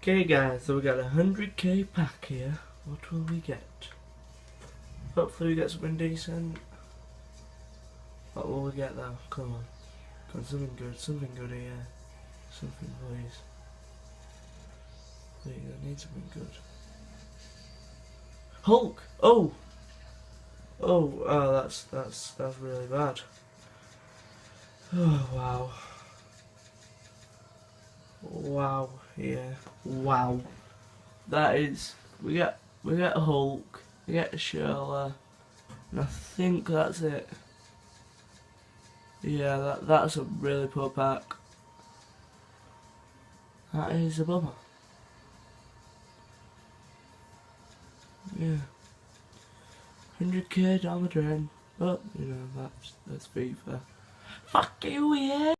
Okay guys, so we got a 100k pack here. What will we get? Hopefully we get something decent. What will we get though? Come on. Come on, something good here. Something please. Please, I need something good. Hulk! Oh! Oh, that's really bad. Oh wow. Wow, yeah. Wow. That is we get a Hulk, we get a Sherla, and I think that's it. Yeah, that's a really poor pack. That is a bummer. Yeah. 100k down the drain. But you know, that's FIFA. Fuck you, yeah.